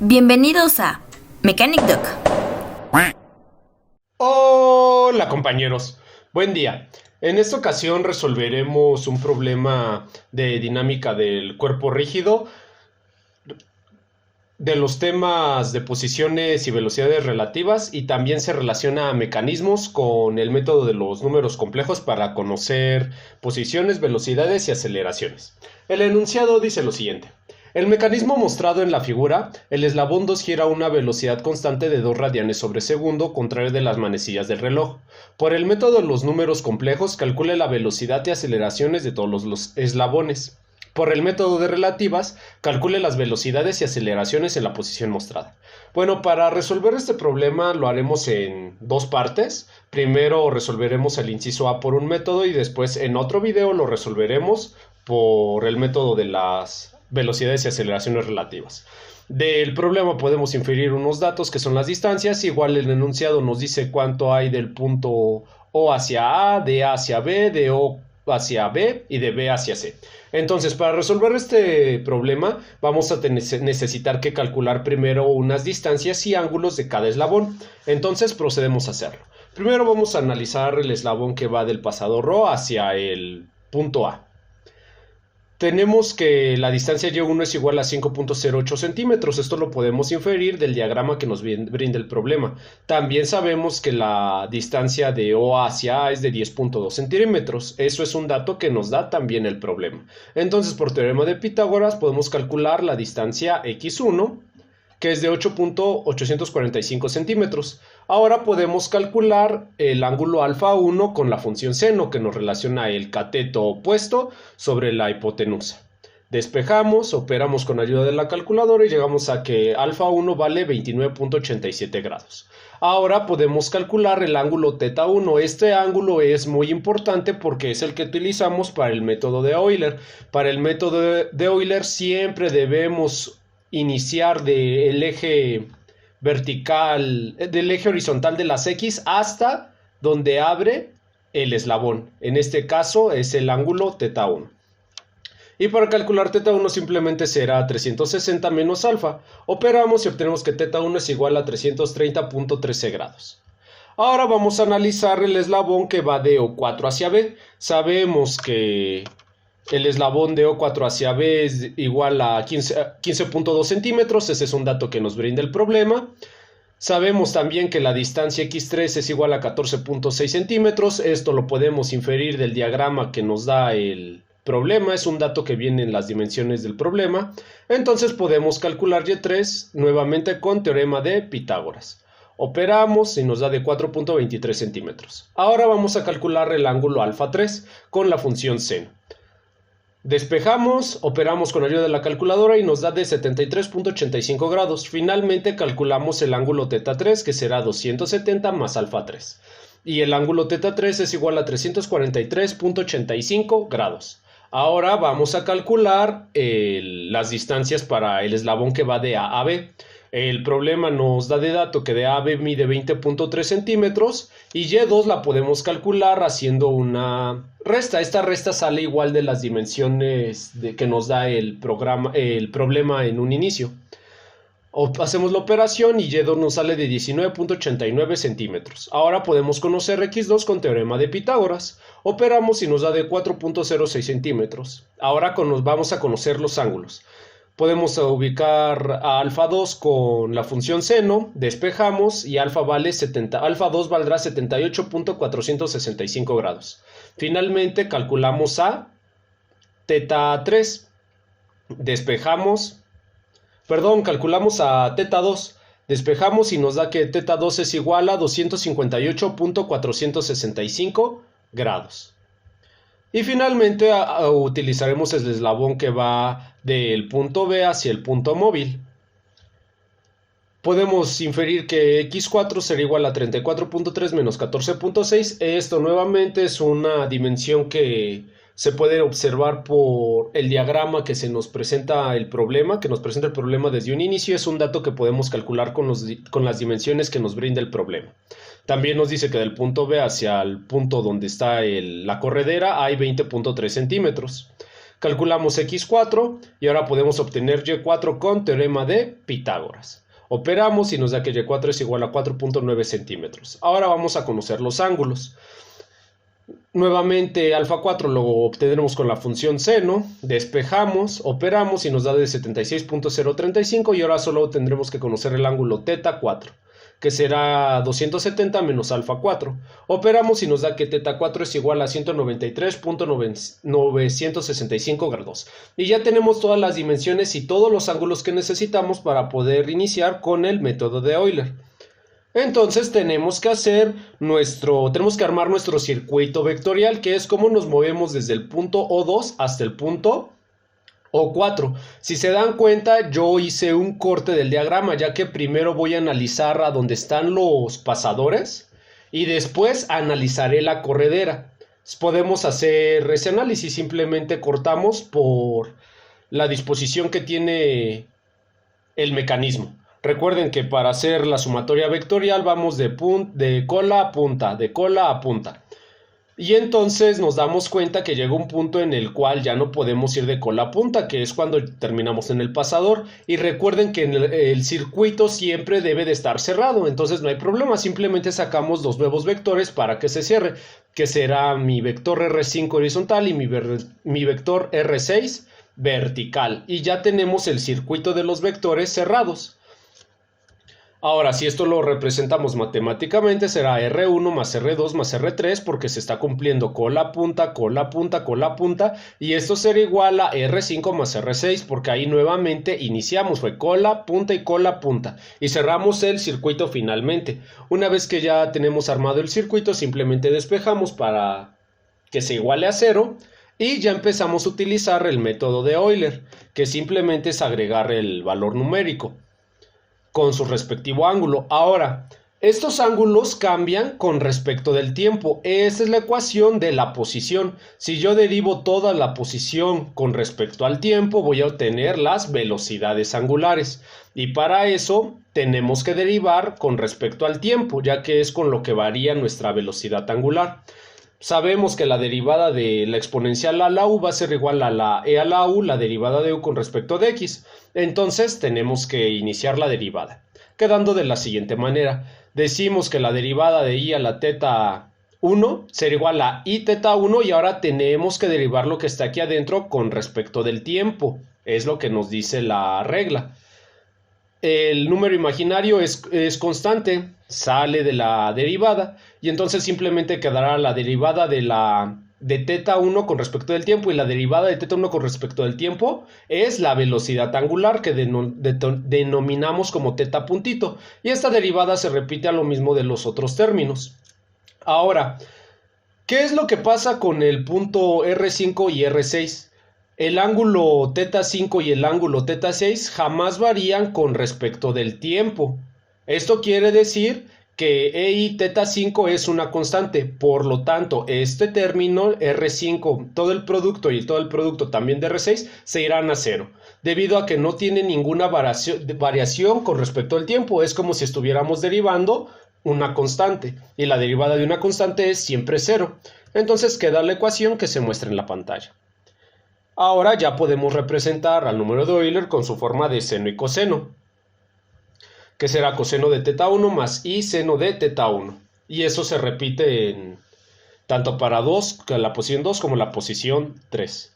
Bienvenidos a Mechanic Duck. Hola compañeros, buen día. En esta ocasión resolveremos un problema de dinámica del cuerpo rígido, de los temas de posiciones y velocidades relativas, y también se relaciona a mecanismos con el método de los números complejos para conocer posiciones, velocidades y aceleraciones. El enunciado dice lo siguiente. El mecanismo mostrado en la figura, el eslabón 2 gira a una velocidad constante de 2 radianes sobre segundo, contrario de las manecillas del reloj. Por el método de los números complejos, calcule la velocidad y aceleraciones de todos los eslabones. Por el método de relativas, calcule las velocidades y aceleraciones en la posición mostrada. Bueno, para resolver este problema lo haremos en dos partes. Primero resolveremos el inciso A por un método y después en otro video lo resolveremos por el método de las velocidades y aceleraciones relativas. Del problema podemos inferir unos datos que son las distancias. Igual el enunciado nos dice cuánto hay del punto O hacia A, de A hacia B, de O hacia B y de B hacia C. Entonces, para resolver este problema vamos a necesitar que calcular primero unas distancias y ángulos de cada eslabón. Entonces procedemos a hacerlo. Primero vamos a analizar el eslabón que va del pasador O hacia el punto A. Tenemos que la distancia Y1 es igual a 5.08 centímetros. Esto lo podemos inferir del diagrama que nos brinda el problema. También sabemos que la distancia de O hacia A es de 10.2 centímetros. Eso es un dato que nos da también el problema. Entonces, por teorema de Pitágoras, podemos calcular la distancia X1, que es de 8.845 centímetros. Ahora podemos calcular el ángulo alfa 1 con la función seno, que nos relaciona el cateto opuesto sobre la hipotenusa. Despejamos, operamos con ayuda de la calculadora y llegamos a que alfa 1 vale 29.87 grados. Ahora podemos calcular el ángulo teta 1. Este ángulo es muy importante porque es el que utilizamos para el método de Euler. Para el método de Euler siempre debemos iniciar del eje vertical, del eje horizontal de las X hasta donde abre el eslabón. En este caso es el ángulo teta 1. Y para calcular teta 1 simplemente será 360 menos alfa. Operamos y obtenemos que teta 1 es igual a 330.13 grados. Ahora vamos a analizar el eslabón que va de O4 hacia B. Sabemos que el eslabón de O4 hacia B es igual a 15.2 centímetros. Ese es un dato que nos brinda el problema. Sabemos también que la distancia X3 es igual a 14.6 centímetros. Esto lo podemos inferir del diagrama que nos da el problema. Es un dato que viene en las dimensiones del problema. Entonces podemos calcular Y3 nuevamente con teorema de Pitágoras. Operamos y nos da de 4.23 centímetros. Ahora vamos a calcular el ángulo alfa 3 con la función seno. Despejamos, operamos con ayuda de la calculadora y nos da de 73.85 grados. Finalmente calculamos el ángulo teta 3, que será 270 más alfa 3. Y el ángulo teta 3 es igual a 343.85 grados. Ahora vamos a calcular las distancias para el eslabón que va de A a B. El problema nos da de dato que de A a B mide 20.3 centímetros y Y2 la podemos calcular haciendo una resta. Esta resta sale igual de las dimensiones que nos da el problema en un inicio. Hacemos la operación y Y2 nos sale de 19.89 centímetros. Ahora podemos conocer X2 con teorema de Pitágoras. Operamos y nos da de 4.06 centímetros. Ahora vamos a conocer los ángulos. Podemos ubicar a alfa 2 con la función seno, despejamos y alfa 2 valdrá 78.465 grados. Finalmente calculamos a teta 3, calculamos a teta 2, despejamos y nos da que teta 2 es igual a 258.465 grados. Y finalmente utilizaremos el eslabón que va del punto B hacia el punto móvil. Podemos inferir que X4 será igual a 34.3 menos 14.6. Esto nuevamente es una dimensión que se puede observar por el diagrama que nos presenta el problema desde un inicio. Es un dato que podemos calcular con las dimensiones que nos brinda el problema. También nos dice que del punto B hacia el punto donde está la corredera hay 20.3 centímetros. Calculamos x4 y ahora podemos obtener y4 con teorema de Pitágoras. Operamos y nos da que y4 es igual a 4.9 centímetros. Ahora vamos a conocer los ángulos. Nuevamente alfa 4 lo obtendremos con la función seno, despejamos, operamos y nos da de 76.035 y ahora solo tendremos que conocer el ángulo teta 4, que será 270 menos alfa 4. Operamos y nos da que teta 4 es igual a 193.965 grados. Y ya tenemos todas las dimensiones y todos los ángulos que necesitamos para poder iniciar con el método de Euler. Entonces tenemos que armar nuestro circuito vectorial, que es cómo nos movemos desde el punto O2 hasta el punto O4. Si se dan cuenta, yo hice un corte del diagrama, ya que primero voy a analizar a dónde están los pasadores y después analizaré la corredera. Podemos hacer ese análisis, simplemente cortamos por la disposición que tiene el mecanismo. Recuerden que para hacer la sumatoria vectorial vamos de cola a punta, de cola a punta. Y entonces nos damos cuenta que llega un punto en el cual ya no podemos ir de cola a punta, que es cuando terminamos en el pasador. Y recuerden que el circuito siempre debe de estar cerrado, entonces no hay problema, simplemente sacamos dos nuevos vectores para que se cierre, que será mi vector R5 horizontal y mi vector R6 vertical. Y ya tenemos el circuito de los vectores cerrados. Ahora, si esto lo representamos matemáticamente, será R1 más R2 más R3 porque se está cumpliendo cola punta, cola punta, cola punta. Y esto será igual a R5 más R6 porque ahí nuevamente iniciamos, fue cola, punta y cola, punta. Y cerramos el circuito finalmente. Una vez que ya tenemos armado el circuito, simplemente despejamos para que se iguale a 0. Y ya empezamos a utilizar el método de Euler, que simplemente es agregar el valor numérico con su respectivo ángulo. Ahora, estos ángulos cambian con respecto del tiempo. Esta es la ecuación de la posición. Si yo derivo toda la posición con respecto al tiempo, voy a obtener las velocidades angulares. Y para eso tenemos que derivar con respecto al tiempo, ya que es con lo que varía nuestra velocidad angular. Sabemos que la derivada de la exponencial a la u va a ser igual a la e a la u, la derivada de u con respecto de x. Entonces tenemos que iniciar la derivada, quedando de la siguiente manera. Decimos que la derivada de i a la teta 1 será igual a i teta 1 y ahora tenemos que derivar lo que está aquí adentro con respecto del tiempo. Es lo que nos dice la regla. El número imaginario es constante, sale de la derivada y entonces simplemente quedará la derivada de teta 1 con respecto del tiempo y la derivada de teta 1 con respecto del tiempo es la velocidad angular que denominamos como teta puntito y esta derivada se repite a lo mismo de los otros términos. Ahora, ¿qué es lo que pasa con el punto R5 y R6? El ángulo teta 5 y el ángulo teta 6 jamás varían con respecto del tiempo. Esto quiere decir que EI teta 5 es una constante, por lo tanto, este término R5, todo el producto y todo el producto también de R6 se irán a 0, debido a que no tiene ninguna variación con respecto al tiempo. Es como si estuviéramos derivando una constante, y la derivada de una constante es siempre 0. Entonces queda la ecuación que se muestra en la pantalla. Ahora ya podemos representar al número de Euler con su forma de seno y coseno, que será coseno de teta 1 más i seno de teta 1. Y eso se repite tanto para la posición 2 como la posición 3.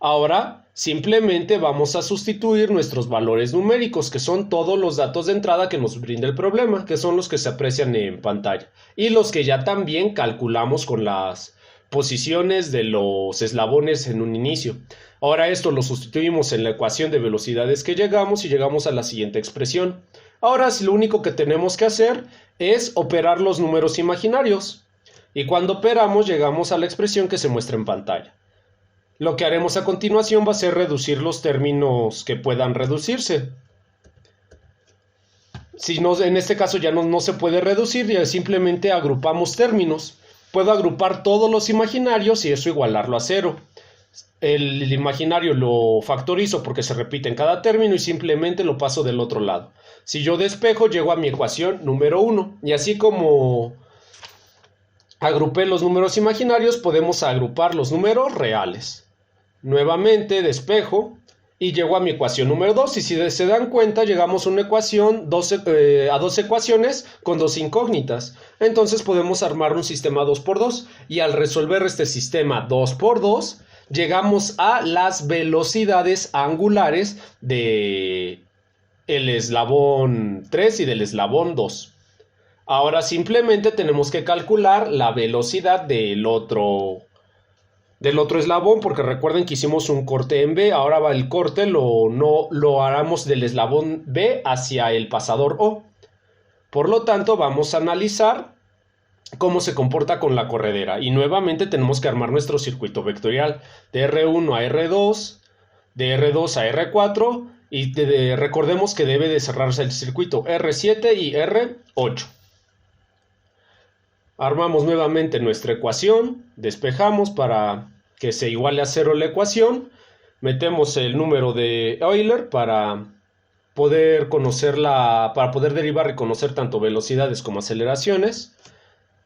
Ahora simplemente vamos a sustituir nuestros valores numéricos, que son todos los datos de entrada que nos brinda el problema, que son los que se aprecian en pantalla, y los que ya también calculamos con las posiciones de los eslabones en un inicio. Ahora esto lo sustituimos en la ecuación de velocidades que llegamos y llegamos a la siguiente expresión. Ahora lo único que tenemos que hacer es operar los números imaginarios. Y cuando operamos llegamos a la expresión que se muestra en pantalla. Lo que haremos a continuación va a ser reducir los términos que puedan reducirse. Si no, en este caso ya no se puede reducir, ya simplemente agrupamos términos. Puedo agrupar todos los imaginarios y eso igualarlo a 0. El imaginario lo factorizo porque se repite en cada término y simplemente lo paso del otro lado. Si yo despejo, llego a mi ecuación número 1. Y así como agrupé los números imaginarios, podemos agrupar los números reales. Nuevamente despejo y llego a mi ecuación número 2. Y si se dan cuenta, llegamos a una ecuación, a dos ecuaciones con dos incógnitas. Entonces podemos armar un sistema 2×2. Y al resolver este sistema 2×2, llegamos a las velocidades angulares del eslabón 3 y del eslabón 2. Ahora simplemente tenemos que calcular la velocidad del otro eslabón, porque recuerden que hicimos un corte en B. Ahora va el corte, lo haremos del eslabón B hacia el pasador O. Por lo tanto, vamos a analizar cómo se comporta con la corredera. Y nuevamente tenemos que armar nuestro circuito vectorial de R1 a R2, de R2 a R4, y recordemos que debe de cerrarse el circuito R7 y R8. Armamos nuevamente nuestra ecuación, despejamos para que se iguale a 0 la ecuación, metemos el número de Euler para poder derivar y conocer tanto velocidades como aceleraciones.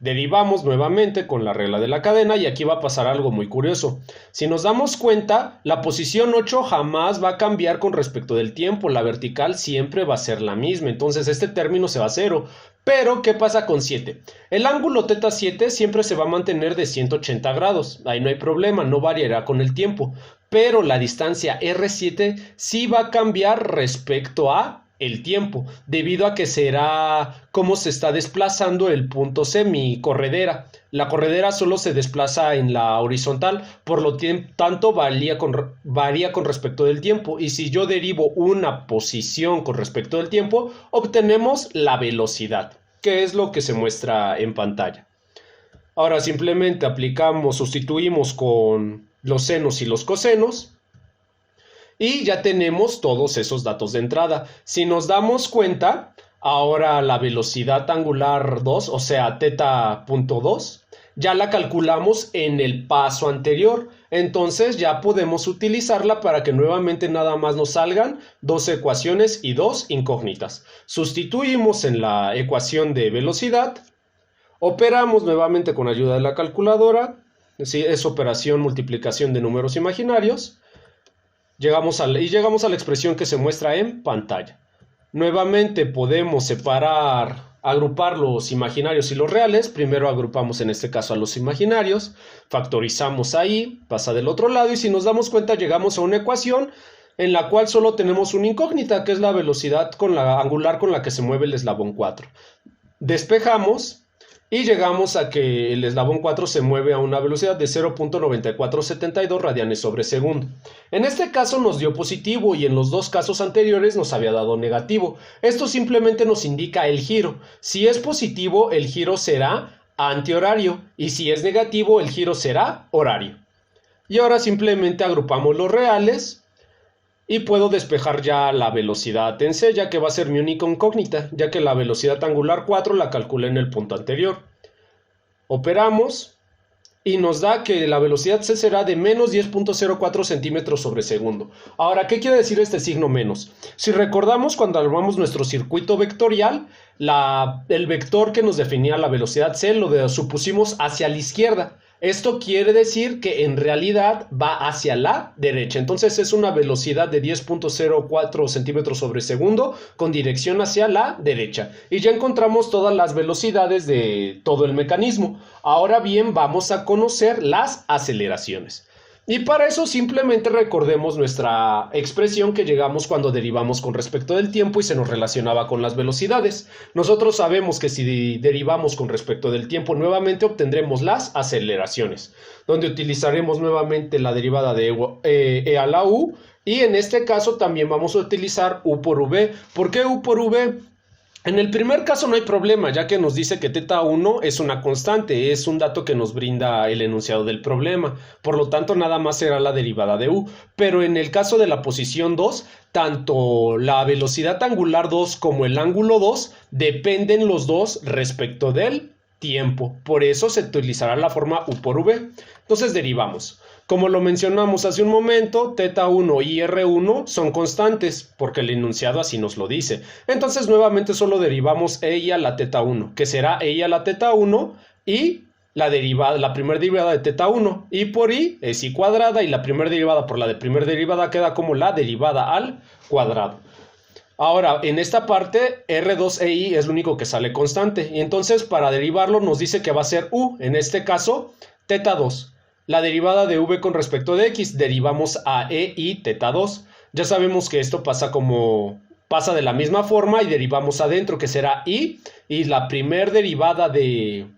Derivamos nuevamente con la regla de la cadena y aquí va a pasar algo muy curioso. Si nos damos cuenta, la posición 8 jamás va a cambiar con respecto del tiempo, la vertical siempre va a ser la misma, entonces este término se va a 0. Pero, ¿qué pasa con 7? El ángulo θ7 siempre se va a mantener de 180 grados, ahí no hay problema, no variará con el tiempo, pero la distancia R7 sí va a cambiar respecto a el tiempo, debido a que será cómo se está desplazando el punto C, mi corredera. La corredera solo se desplaza en la horizontal, por lo tanto varía con respecto del tiempo. Y si yo derivo una posición con respecto del tiempo, obtenemos la velocidad, que es lo que se muestra en pantalla. Ahora simplemente sustituimos con los senos y los cosenos. Y ya tenemos todos esos datos de entrada. Si nos damos cuenta, ahora la velocidad angular 2, o sea, θ.2, ya la calculamos en el paso anterior. Entonces ya podemos utilizarla para que nuevamente nada más nos salgan dos ecuaciones y dos incógnitas. Sustituimos en la ecuación de velocidad, operamos nuevamente con ayuda de la calculadora, es operación multiplicación de números imaginarios. Llegamos a la expresión que se muestra en pantalla. Nuevamente podemos agrupar los imaginarios y los reales. Primero agrupamos en este caso a los imaginarios, factorizamos ahí, pasa del otro lado y si nos damos cuenta llegamos a una ecuación en la cual solo tenemos una incógnita, que es la velocidad angular con la que se mueve el eslabón 4. Despejamos y llegamos a que el eslabón 4 se mueve a una velocidad de 0.9472 radianes sobre segundo. En este caso nos dio positivo y en los dos casos anteriores nos había dado negativo. Esto simplemente nos indica el giro. Si es positivo, el giro será antihorario y si es negativo, el giro será horario. Y ahora simplemente agrupamos los reales y puedo despejar ya la velocidad en C, ya que va a ser mi única incógnita, ya que la velocidad angular 4 la calculé en el punto anterior. Operamos y nos da que la velocidad C será de menos 10.04 centímetros sobre segundo. Ahora, ¿qué quiere decir este signo menos? Si recordamos cuando armamos nuestro circuito vectorial, el vector que nos definía la velocidad C lo supusimos hacia la izquierda. Esto quiere decir que en realidad va hacia la derecha. Entonces es una velocidad de 10.04 centímetros sobre segundo con dirección hacia la derecha. Y ya encontramos todas las velocidades de todo el mecanismo. Ahora bien, vamos a conocer las aceleraciones. Y para eso simplemente recordemos nuestra expresión que llegamos cuando derivamos con respecto del tiempo y se nos relacionaba con las velocidades. Nosotros sabemos que si derivamos con respecto del tiempo nuevamente obtendremos las aceleraciones, donde utilizaremos nuevamente la derivada de e a la u y en este caso también vamos a utilizar u por v. ¿Por qué u por v? En el primer caso no hay problema, ya que nos dice que θ1 es una constante, es un dato que nos brinda el enunciado del problema, por lo tanto nada más será la derivada de u. Pero en el caso de la posición 2, tanto la velocidad angular 2 como el ángulo 2 dependen los dos respecto del tiempo, por eso se utilizará la forma u por v. Entonces derivamos. Como lo mencionamos hace un momento, θ1 y R1 son constantes, porque el enunciado así nos lo dice. Entonces nuevamente solo derivamos e a la θ1, que será e a la θ1 y la primera derivada de teta 1. Y por i es i cuadrada, y la primera derivada por la de primera derivada queda como la derivada al cuadrado. Ahora, en esta parte, R2 e I es lo único que sale constante. Y entonces, para derivarlo, nos dice que va a ser U. En este caso, teta 2. La derivada de V con respecto de X, derivamos a E y teta 2. Ya sabemos que esto pasa de la misma forma y derivamos adentro, que será I. Y la primera derivada de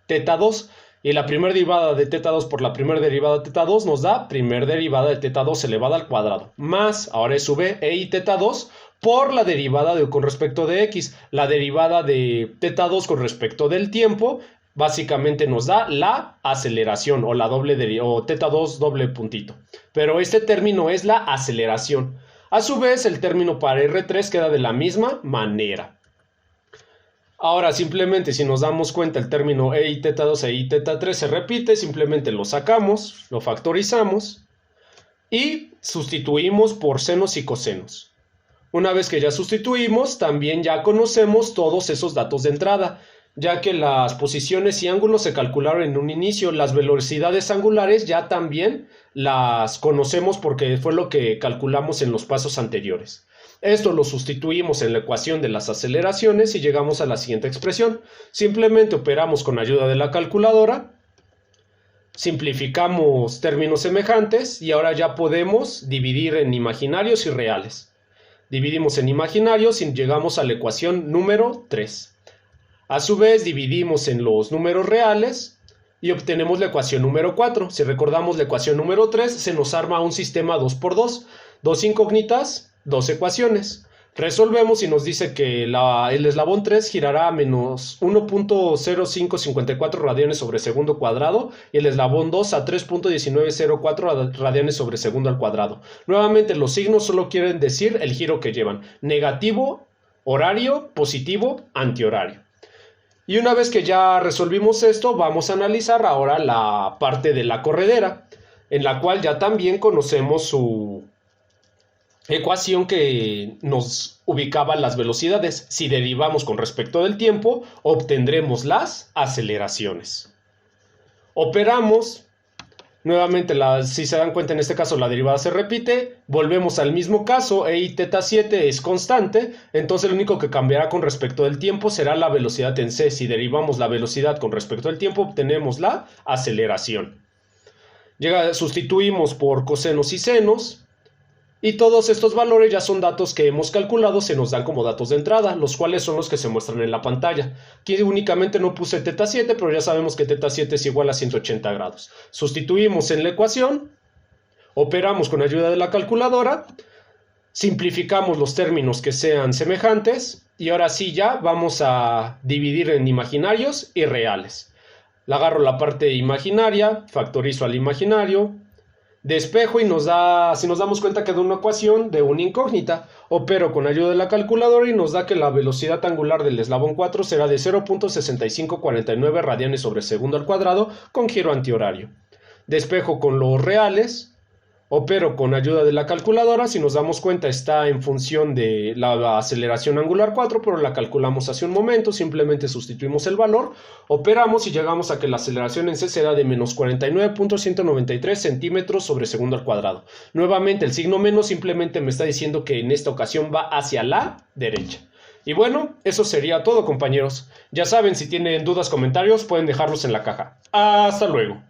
teta 2. Y la primera derivada de teta 2 por la primera derivada de teta 2 nos da primera derivada de teta 2 elevada al cuadrado. Más, ahora es V, E y teta 2 por la derivada con respecto de X. La derivada de teta 2 con respecto del tiempo básicamente nos da la aceleración o la o teta 2 doble puntito. Pero este término es la aceleración. A su vez, el término para R3 queda de la misma manera. Ahora, simplemente si nos damos cuenta, el término E y teta 2 e I teta 3 se repite, simplemente lo sacamos, lo factorizamos y sustituimos por senos y cosenos. Una vez que ya sustituimos, también ya conocemos todos esos datos de entrada, ya que las posiciones y ángulos se calcularon en un inicio. Las velocidades angulares ya también las conocemos porque fue lo que calculamos en los pasos anteriores. Esto lo sustituimos en la ecuación de las aceleraciones y llegamos a la siguiente expresión. Simplemente operamos con ayuda de la calculadora, simplificamos términos semejantes y ahora ya podemos dividir en imaginarios y reales. Dividimos en imaginarios y llegamos a la ecuación número 3. A su vez dividimos en los números reales y obtenemos la ecuación número 4. Si recordamos la ecuación número 3, se nos arma un sistema 2×2. Dos incógnitas, dos ecuaciones. Resolvemos y nos dice que el eslabón 3 girará a menos 1.0554 radianes sobre segundo cuadrado y el eslabón 2 a 3.1904 radianes sobre segundo al cuadrado. Nuevamente los signos solo quieren decir el giro que llevan. Negativo, horario, positivo, antihorario. Y una vez que ya resolvimos esto, vamos a analizar ahora la parte de la corredera, en la cual ya también conocemos su ecuación que nos ubicaba las velocidades. Si derivamos con respecto del tiempo, obtendremos las aceleraciones. Operamos. Nuevamente, si se dan cuenta, en este caso la derivada se repite. Volvemos al mismo caso, E y teta 7 es constante. Entonces lo único que cambiará con respecto del tiempo será la velocidad en C. Si derivamos la velocidad con respecto al tiempo, obtenemos la aceleración. Sustituimos por cosenos y senos. Y todos estos valores ya son datos que hemos calculado, se nos dan como datos de entrada, los cuales son los que se muestran en la pantalla. Aquí únicamente no puse teta 7, pero ya sabemos que teta 7 es igual a 180 grados. Sustituimos en la ecuación, operamos con ayuda de la calculadora, simplificamos los términos que sean semejantes, y ahora sí ya vamos a dividir en imaginarios y reales. Le agarro la parte imaginaria, factorizo al imaginario, despejo y si nos damos cuenta que da una ecuación de una incógnita. Opero con ayuda de la calculadora y nos da que la velocidad angular del eslabón 4 será de 0.6549 radianes sobre segundo al cuadrado con giro antihorario. Despejo con los reales, opero con ayuda de la calculadora. Si nos damos cuenta está en función de la aceleración angular 4, pero la calculamos hace un momento, simplemente sustituimos el valor, operamos y llegamos a que la aceleración en C será de menos 49.193 centímetros sobre segundo al cuadrado. Nuevamente el signo menos simplemente me está diciendo que en esta ocasión va hacia la derecha. Y bueno, eso sería todo, compañeros. Ya saben, si tienen dudas, comentarios, pueden dejarlos en la caja. Hasta luego.